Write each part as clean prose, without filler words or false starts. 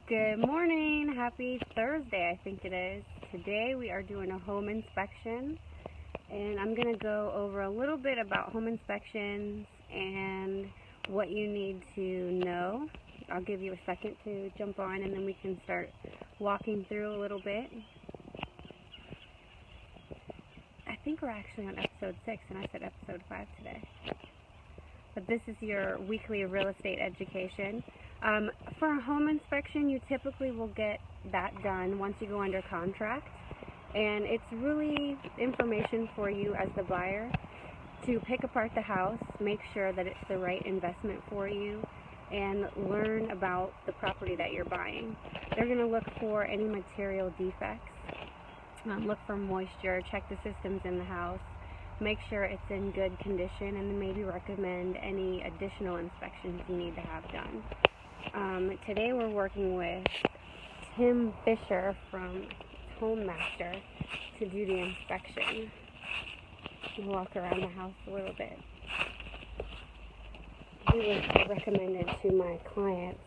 Good morning. Happy Thursday, I think it is. Today we are doing a home inspection, and I'm going to go over a little bit about home inspections and what you need to know. I'll give you a second to jump on, and then we can start walking through a little bit. I think we're actually on episode 6, and I said episode 5 today. But this is your weekly real estate education. For a home inspection, you typically will get that done once you go under contract, and it's really information for you as the buyer to pick apart the house, make sure that it's the right investment for you, and learn about the property that you're buying. They're going to look for any material defects, look for moisture, check the systems in the house, make sure it's in good condition, and then maybe recommend any additional inspections you need to have done. Today we're working with Tim Fisher from HomeMaster to do the inspection. We'll walk around the house a little bit. He was recommended to my clients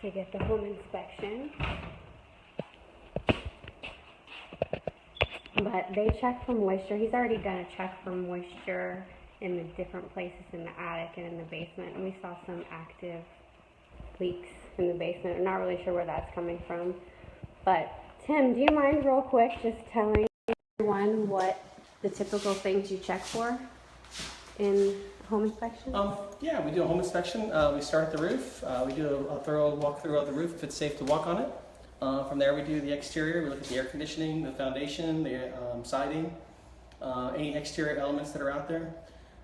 to get the home inspection, but they check for moisture. He's already done a check for moisture in the different places in the attic and in the basement, and we saw some active leaks in the basement. I'm not really sure where that's coming from. But Tim, do you mind real quick just telling everyone what the typical things you check for in home inspection? Yeah, we do a home inspection. We start at the roof. We do a thorough walkthrough of the roof if it's safe to walk on it. From there we do the exterior. We look at the air conditioning, the foundation, the siding, any exterior elements that are out there.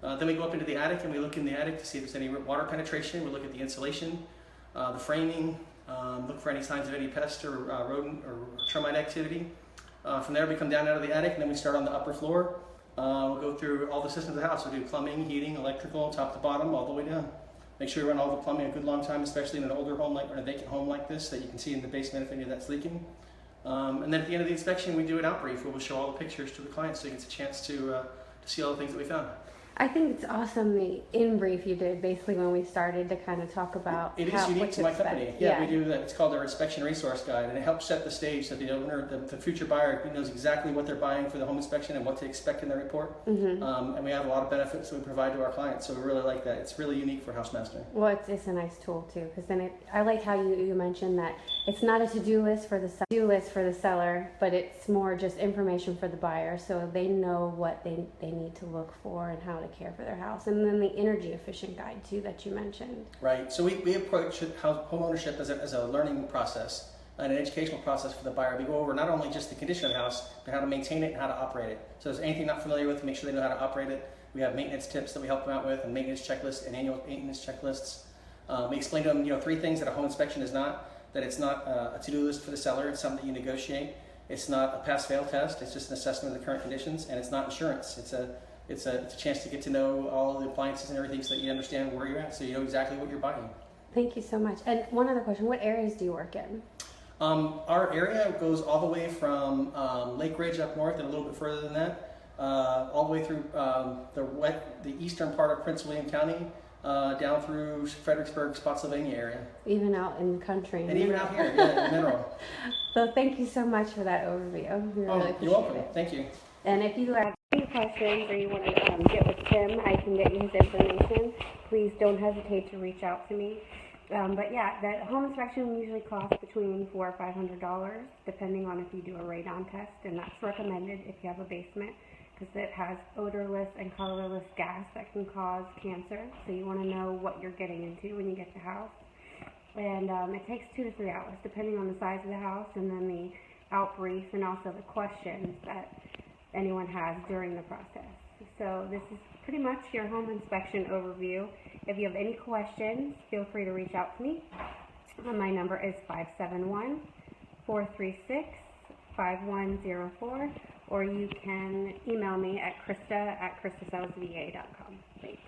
Then we go up into the attic and we look in the attic to see if there's any water penetration. We look at the insulation, the framing, look for any signs of any pest or rodent or termite activity. From there we come down out of the attic, and then we start on the upper floor. We'll go through all the systems of the house. We'll do plumbing, heating, electrical, top to bottom, all the way down. Make sure you run all the plumbing a good long time, especially in an older home or in a vacant home like this, that you can see in the basement if any of that's leaking. And then at the end of the inspection, we do an outbrief where we'll show all the pictures to the client so he gets a chance to see all the things that we found. I think it's awesome the in-brief you did basically when we started to kind of talk about it is unique to my company. Yeah, we do that. It's called our inspection resource guide, and it helps set the stage so the owner, the future buyer, knows exactly what they're buying for the home inspection and what to expect in the report. Mm-hmm. And we have a lot of benefits that we provide to our clients, so we really like that. It's really unique for HouseMaster. Well, it's a nice tool too, because then I like how you mentioned that it's not a to-do list for the seller, but it's more just information for the buyer, so they know what they need to look for and how to care for their house. And then the energy efficient guide too that you mentioned. Right. So we approach home ownership as a learning process and an educational process for the buyer. We go over not only just the condition of the house, but how to maintain it and how to operate it. So if there's anything not familiar with, make sure they know how to operate it. We have maintenance tips that we help them out with, and maintenance checklists and annual maintenance checklists. We explain to them, 3 things that a home inspection is not. That it's not a to-do list for the seller. It's something that you negotiate. It's not a pass-fail test. It's just an assessment of the current conditions, and it's not insurance. It's a chance to get to know all of the appliances and everything so that you understand where you're at, so you know exactly what you're buying. Thank you so much. And one other question, what areas do you work in? Our area goes all the way from Lake Ridge up north and a little bit further than that, all the way through the eastern part of Prince William County, down through Fredericksburg, Spotsylvania area. Even out in the country. And even out here, yeah, in the mineral. So thank you so much for that overview. We really appreciate you're welcome. it. Thank you. And if you have any questions or you want to get with Tim, I can get you his information. Please don't hesitate to reach out to me. But yeah, that home inspection usually costs between $400 or $500, depending on if you do a radon test, and that's recommended if you have a basement, because it has odorless and colorless gas that can cause cancer. So you want to know what you're getting into when you get the house. And it takes 2 to 3 hours, depending on the size of the house, and then the outbrief, and also the questions that anyone has during the process. So this is pretty much your home inspection overview. If you have any questions, feel free to reach out to me. My number is 571-436-5104, or you can email me at krista@kristasellsva.com. Thanks.